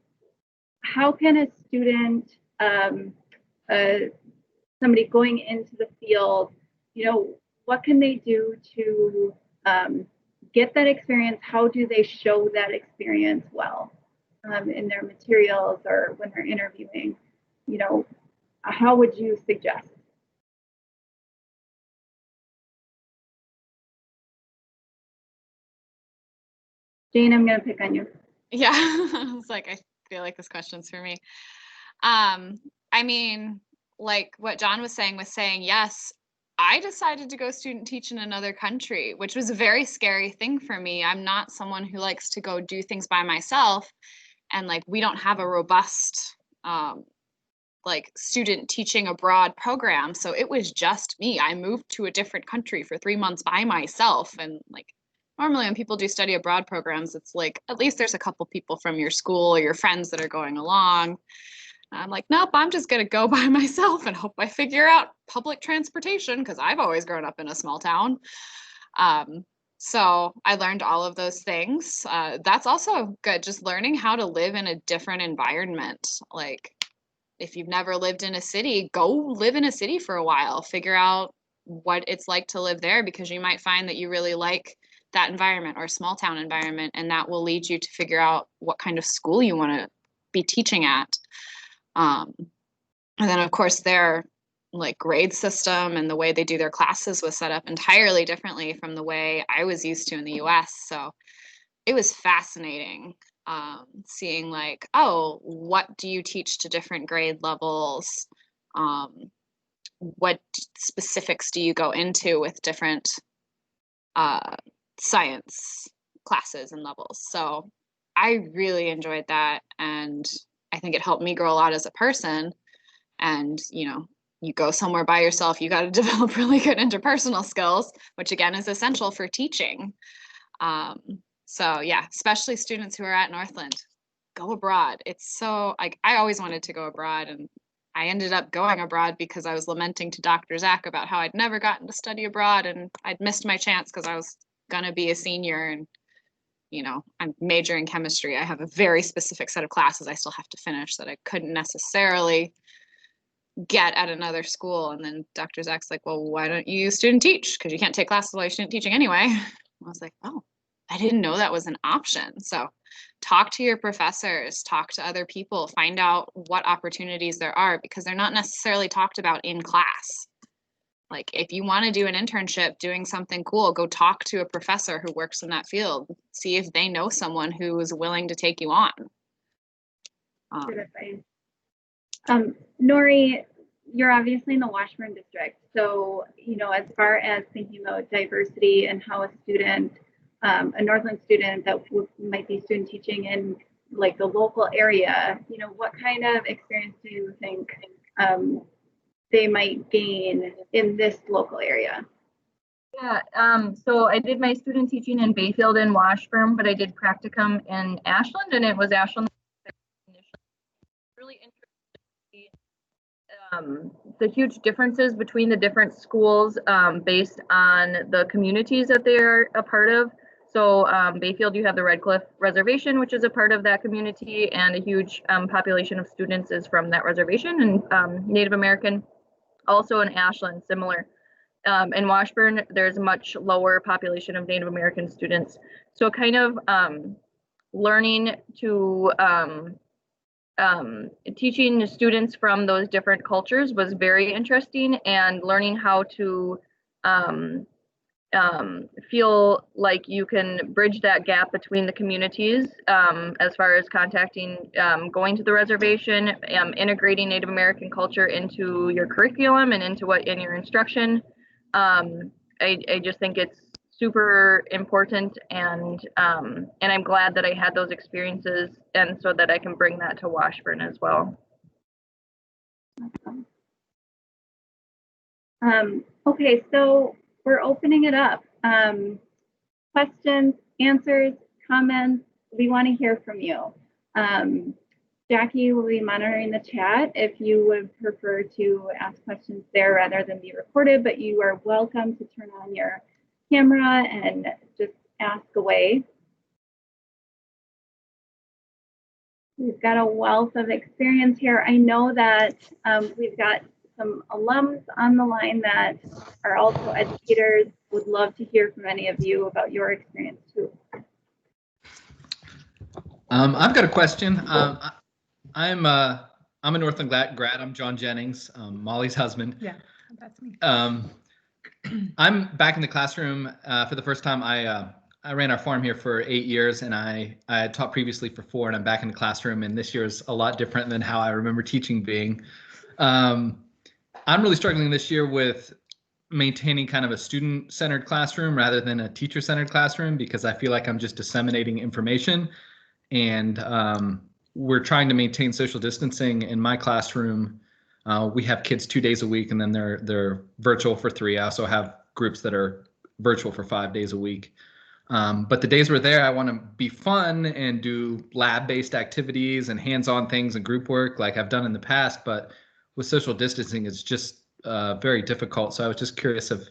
how can a student, somebody going into the field, you know, what can they do to get that experience? How do they show that experience well in their materials or when they're interviewing? You know, how would you suggest? Jane, I'm going to pick on you. Yeah, I was like, I feel like this question's for me. I mean, like what John was saying, yes, I decided to go student teach in another country, which was a very scary thing for me. I'm not someone who likes to go do things by myself. And like, we don't have a robust like student teaching abroad program. So it was just me. I moved to a different country for 3 months by myself. And like, normally when people do study abroad programs, it's like, at least there's a couple people from your school or your friends that are going along. I'm like, nope, I'm just going to go by myself and hope I figure out public transportation, because I've always grown up in a small town. So I learned all of those things. That's also good, just learning how to live in a different environment. Like, if you've never lived in a city, go live in a city for a while, figure out what it's like to live there, because you might find that you really like that environment or small town environment, and that will lead you to figure out what kind of school you want to be teaching at. And then of course their like grade system and the way they do their classes was set up entirely differently from the way I was used to in the US. So it was fascinating seeing like, oh, what do you teach to different grade levels? What specifics do you go into with different science classes and levels? So I really enjoyed that, and I think it helped me grow a lot as a person. And you know, you go somewhere by yourself, you got to develop really good interpersonal skills, which again is essential for teaching. So yeah, especially students who are at Northland, go abroad. It's so, like, I always wanted to go abroad, and I ended up going abroad because I was lamenting to Dr. Zach about how I'd never gotten to study abroad, and I'd missed my chance because I was gonna be a senior, and you know, I'm majoring in chemistry. I have a very specific set of classes I still have to finish that I couldn't necessarily get at another school. And then Dr. Zach's like, well, why don't you student teach? Because you can't take classes while you're student teaching anyway. I was like, oh, I didn't know that was an option. So talk to your professors, talk to other people, find out what opportunities there are, because they're not necessarily talked about in class. Like, if you want to do an internship doing something cool, go talk to a professor who works in that field. See if they know someone who is willing to take you on. Nori, you're obviously in the Washburn district. So, you know, as far as thinking about diversity and how a student, a Northland student that might be student teaching in like the local area, you know, what kind of experience do you think they might gain in this local area? Yeah, so I did my student teaching in Bayfield and Washburn, but I did practicum in Ashland, and it was Ashland really interesting the huge differences between the different schools based on the communities that they are a part of. So Bayfield, you have the Red Cliff Reservation, which is a part of that community, and a huge population of students is from that reservation and Native American. Also in Ashland, similar. In Washburn, there's a much lower population of Native American students. So kind of learning to teaching students from those different cultures was very interesting, and learning how to feel like you can bridge that gap between the communities as far as contacting, going to the reservation, integrating Native American culture into your curriculum and into in your instruction. I just think it's super important, and I'm glad that I had those experiences, and so that I can bring that to Washburn as well. Okay, so we're opening it up. Questions, answers, comments, we want to hear from you. Jackie will be monitoring the chat if you would prefer to ask questions there rather than be recorded, but you are welcome to turn on your camera and just ask away. We've got a wealth of experience here. I know that we've got some alums on the line that are also educators. Would love to hear from any of you about your experience too. I've got a question. I'm a Northland grad. I'm John Jennings, Molly's husband. Yeah, that's me. I'm back in the classroom for the first time. I ran our farm here for 8 years, and I had taught previously for 4, and I'm back in the classroom, and this year is a lot different than how I remember teaching being. I'm really struggling this year with maintaining kind of a student-centered classroom rather than a teacher-centered classroom, because I feel like I'm just disseminating information, and we're trying to maintain social distancing in my classroom. We have kids 2 days a week, and then they're virtual for 3. I also have groups that are virtual for 5 days a week. But the days we're there, I want to be fun and do lab-based activities and hands-on things and group work like I've done in the past. But with social distancing, it's just very difficult. So I was just curious if,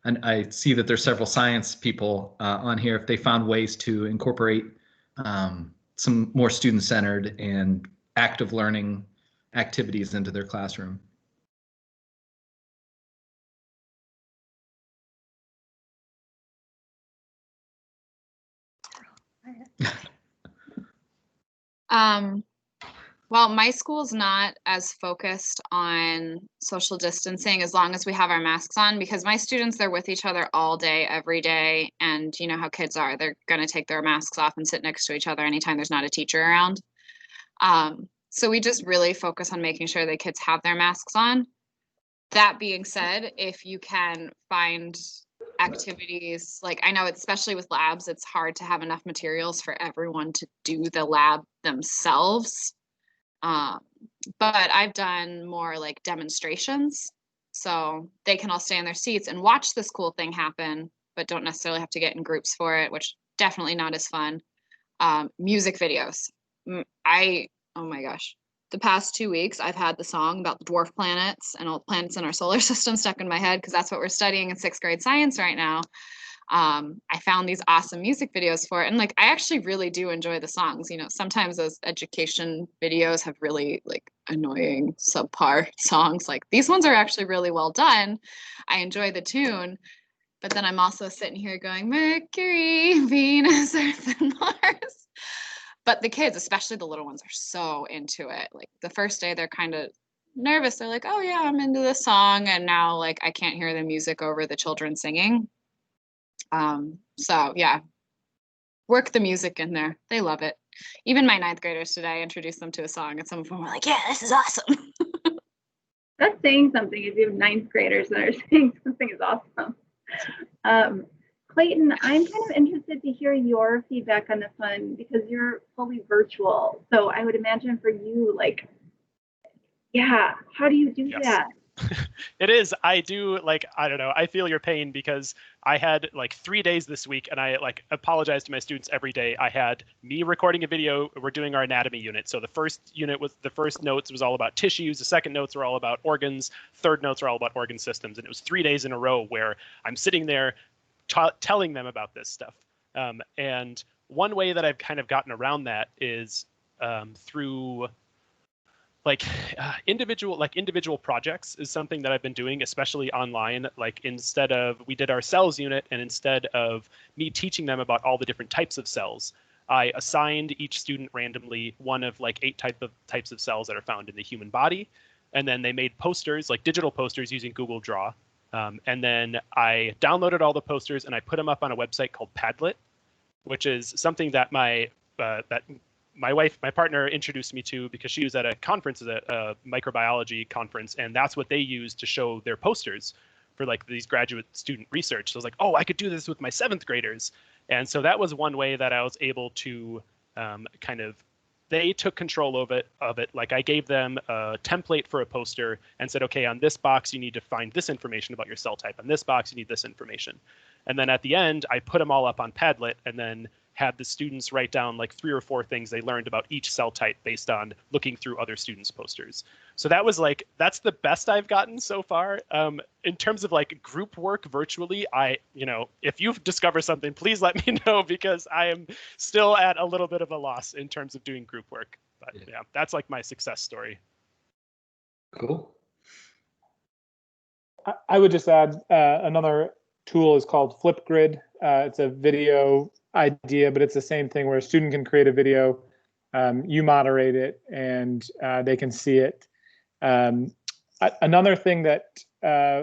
and I see that there's several science people on here, if they found ways to incorporate some more student-centered and active learning activities into their classroom. Well, my school's not as focused on social distancing as long as we have our masks on, because my students, they're with each other all day, every day. And you know how kids are, they're going to take their masks off and sit next to each other anytime there's not a teacher around. So we just really focus on making sure the kids have their masks on. That being said, if you can find activities, like I know especially with labs, it's hard to have enough materials for everyone to do the lab themselves. But I've done more like demonstrations, so they can all stay in their seats and watch this cool thing happen, but don't necessarily have to get in groups for it, which definitely not as fun. Music videos. Oh my gosh. The past 2 weeks, I've had the song about the dwarf planets and all the planets in our solar system stuck in my head, because that's what we're studying in 6th grade science right now. I found these awesome music videos for it. And like, I actually really do enjoy the songs. You know, sometimes those education videos have really like annoying subpar songs. Like these ones are actually really well done. I enjoy the tune, but then I'm also sitting here going, Mercury, Venus, Earth, and Mars. But the kids, especially the little ones, are so into it. Like the first day, they're kind of nervous. They're like, oh yeah, I'm into this song. And now like, I can't hear the music over the children singing. So yeah, work the music in there. They love it. Even my 9th graders today, I introduced them to a song, and some of them were like, yeah, this is awesome. That's saying something if you have 9th graders that are saying something is awesome. Clayton, I'm kind of interested to hear your feedback on this one, because you're fully virtual. So I would imagine for you, like, yeah, how do you do that? It is. I do, like, I don't know. I feel your pain because I had like 3 days this week, and I like apologize to my students every day. I had me recording a video. We're doing our anatomy unit. So the first notes was all about tissues. The second notes were all about organs. Third notes are all about organ systems. And it was 3 days in a row where I'm sitting there telling them about this stuff. And one way that I've kind of gotten around that is through individual projects is something that I've been doing, especially online. Like, we did our cells unit, and instead of me teaching them about all the different types of cells, I assigned each student randomly one of like 8 types of cells that are found in the human body. And then they made posters, like digital posters using Google Draw. And then I downloaded all the posters and I put them up on a website called Padlet, which is something that my partner introduced me to because she was at a conference, a microbiology conference, and that's what they use to show their posters for like these graduate student research. So I was like, oh, I could do this with my 7th graders. And so that was one way that I was able to they took control of it. Like, I gave them a template for a poster and said, okay, on this box, you need to find this information about your cell type. On this box, you need this information. And then at the end, I put them all up on Padlet and then had the students write down like 3 or 4 things they learned about each cell type based on looking through other students' posters. So that's the best I've gotten so far. In terms of like group work virtually, if you've discovered something, please let me know, because I am still at a little bit of a loss in terms of doing group work. But yeah, that's like my success story. Cool. I would just add another tool is called Flipgrid. It's a video idea, but it's the same thing where a student can create a video, you moderate it, and they can see it. Another thing that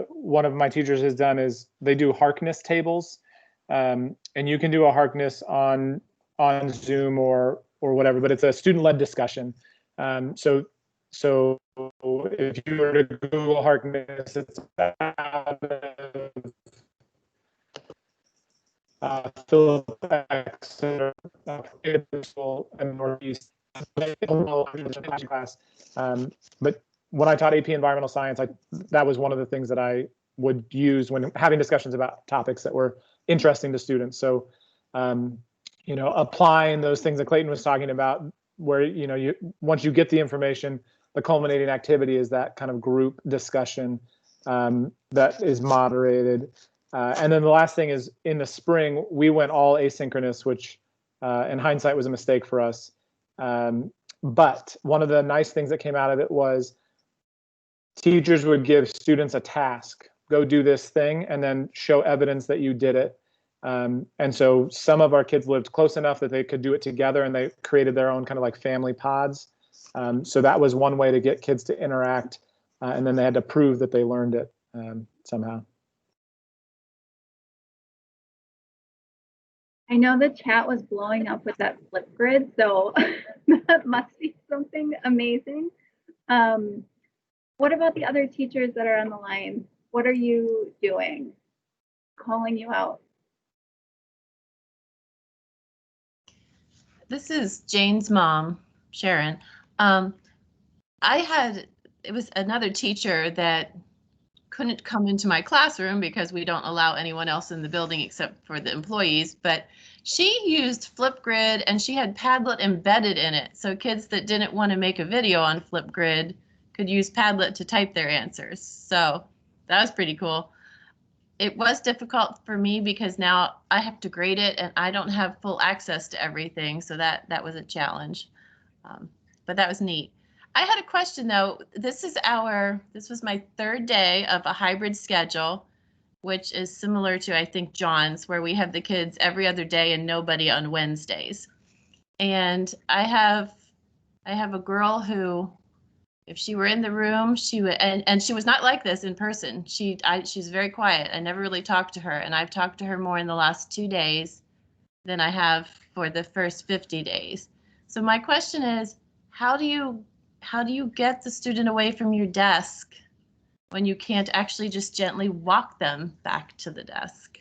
one of my teachers has done is they do Harkness tables, and you can do a Harkness on Zoom or whatever, but it's a student-led discussion. So if you were to Google Harkness, it's out of Philip Exeter, and Northeast class. But when I taught AP Environmental Science, that was one of the things that I would use when having discussions about topics that were interesting to students. So, applying those things that Clayton was talking about, where once you get the information, the culminating activity is that kind of group discussion that is moderated. And then the last thing is, in the spring, we went all asynchronous, which in hindsight was a mistake for us. But one of the nice things that came out of it was teachers would give students a task, go do this thing, and then show evidence that you did it. And so some of our kids lived close enough that they could do it together, and they created their own kind of like family pods. So that was one way to get kids to interact, and then they had to prove that they learned it somehow. I know the chat was blowing up with that Flipgrid, so that must be something amazing. What about the other teachers that are on the line? What are you doing? Calling you out. This is Jane's mom, Sharon. It was another teacher that couldn't come into my classroom because we don't allow anyone else in the building except for the employees, but she used Flipgrid and she had Padlet embedded in it. So kids that didn't want to make a video on Flipgrid could use Padlet to type their answers. So that was pretty cool. It was difficult for me because now I have to grade it and I don't have full access to everything. So that was a challenge, but that was neat. I had a question though. This was my 3rd day of a hybrid schedule, which is similar to, I think, John's, where we have the kids every other day and nobody on Wednesdays. And I have a girl who, if she were in the room, she would, and she was not like this in person. She's very quiet. I never really talked to her, and I've talked to her more in the last 2 days than I have for the first 50 days. So my question is, how do you get the student away from your desk when you can't actually just gently walk them back to the desk?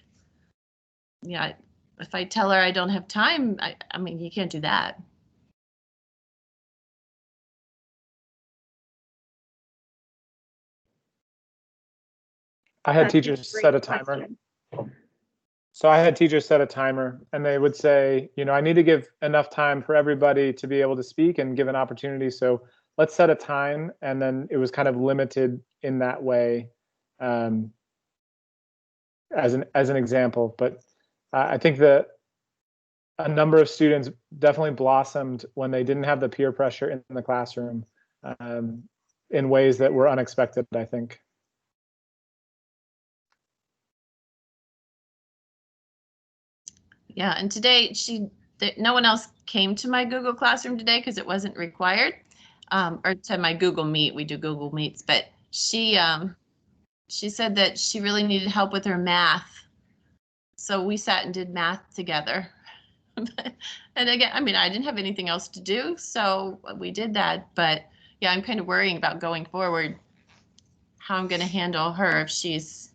Yeah, if I tell her I don't have time, I mean, you can't do that. I had That's a teachers great set a timer. question. So I had teachers set a timer, and they would say, I need to give enough time for everybody to be able to speak and give an opportunity. So let's set a time. And then it was kind of limited in that way, as an example. But I think that a number of students definitely blossomed when they didn't have the peer pressure in the classroom, in ways that were unexpected, I think. Yeah, and today no one else came to my Google Classroom today because it wasn't required, or to my Google Meet. We do Google Meets, but she said that she really needed help with her math, so we sat and did math together. And again, I mean, I didn't have anything else to do, so we did that. But yeah, I'm kind of worrying about going forward, how I'm going to handle her if she's.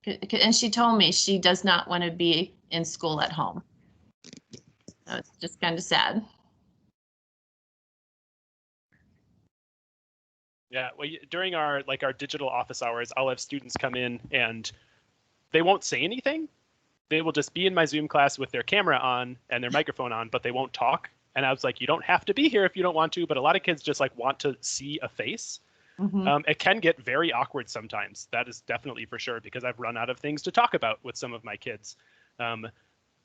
And she told me she does not want to be in school at home. So it's just kind of sad. Yeah, well, during our digital office hours, I'll have students come in and they won't say anything. They will just be in my Zoom class with their camera on and their microphone on, but they won't talk. And I was like, you don't have to be here if you don't want to, but a lot of kids just want to see a face. Mm-hmm. It can get very awkward sometimes. That is definitely for sure, because I've run out of things to talk about with some of my kids.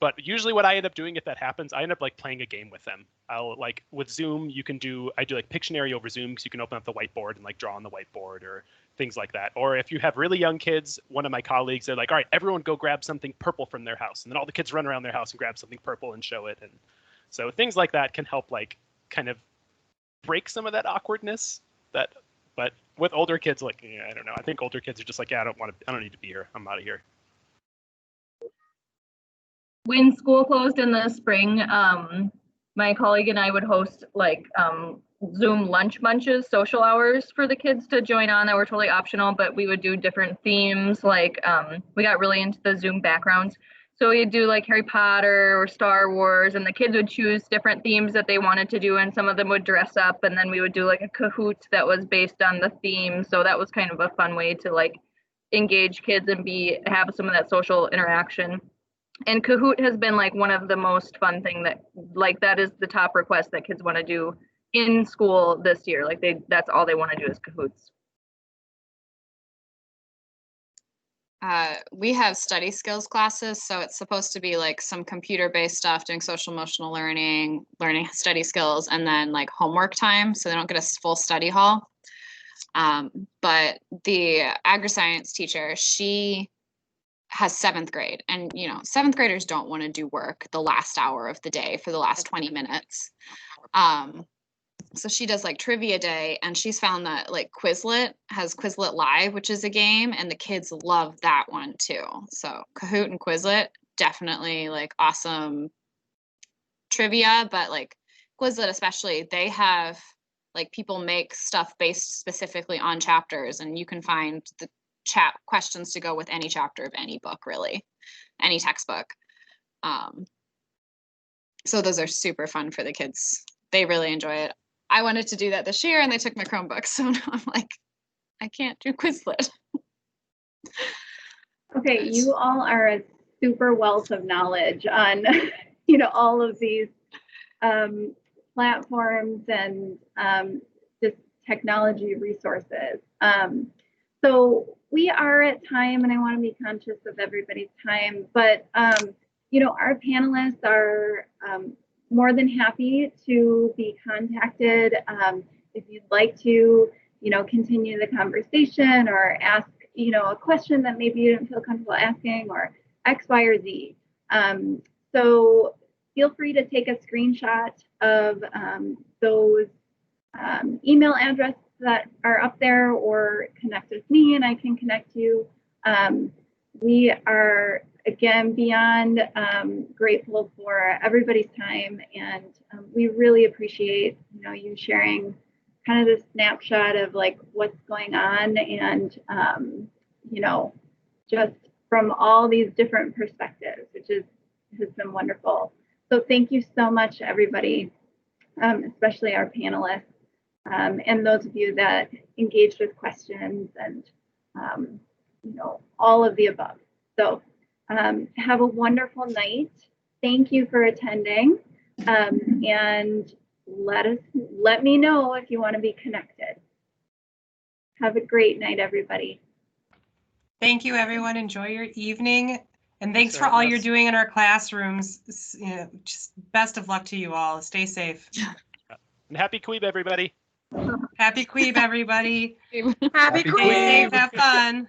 But usually what I end up doing if that happens, I end up playing a game with them. I'll with Zoom, I do Pictionary over Zoom, because you can open up the whiteboard and draw on the whiteboard or things like that. Or if you have really young kids, one of my colleagues, they're like, all right, everyone go grab something purple from their house. And then all the kids run around their house and grab something purple and show it. And so things like that can help kind of break some of that awkwardness. But with older kids, I don't know. I think older kids are just yeah, I don't need to be here. I'm out of here. When school closed in the spring, my colleague and I would host Zoom lunch bunches, social hours for the kids to join on that were totally optional, but we would do different themes. We got really into the Zoom backgrounds. So we'd do Harry Potter or Star Wars, and the kids would choose different themes that they wanted to do, and some of them would dress up, and then we would do a Kahoot that was based on the theme. So that was kind of a fun way to engage kids and have some of that social interaction. And Kahoot has been one of the most fun thing that is the top request that kids want to do in school this year. That's all they want to do is Kahoots. We have study skills classes, so it's supposed to be some computer-based stuff, doing social emotional learning study skills, and then homework time, so they don't get a full study hall. But the agri-science teacher, she has 7th grade, and 7th graders don't want to do work the last hour of the day for the last 20 minutes. So she does trivia day, and she's found that Quizlet has Quizlet Live, which is a game, and the kids love that one too. So Kahoot and Quizlet, definitely awesome trivia, but Quizlet especially, they have people make stuff based specifically on chapters, and you can find the questions to go with any chapter of any book, really, any textbook. So those are super fun for the kids. They really enjoy it. I wanted to do that this year, and they took my Chromebook, so now I'm I can't do Quizlet. Okay, you all are a super wealth of knowledge on all of these platforms and just technology resources. So we are at time, and I want to be conscious of everybody's time, but our panelists are more than happy to be contacted if you'd like to, continue the conversation or ask, a question that maybe you didn't feel comfortable asking, or X, Y, or Z. So feel free to take a screenshot of those email addresses that are up there, or connect with me and I can connect you. We are, again, beyond grateful for everybody's time, and we really appreciate you sharing kind of the snapshot of what's going on, and just from all these different perspectives, which has been wonderful. So thank you so much, everybody, especially our panelists, and those of you that engaged with questions and all of the above. So have a wonderful night. Thank you for attending. And let me know if you want to be connected. Have a great night, everybody. Thank you, everyone. Enjoy your evening. And thanks for having all you're us. doing in our classrooms. Just best of luck to you all. Stay safe. And happy Queeb, everybody. Happy Queeb, everybody. Happy Stay safe. Queeb. Have fun.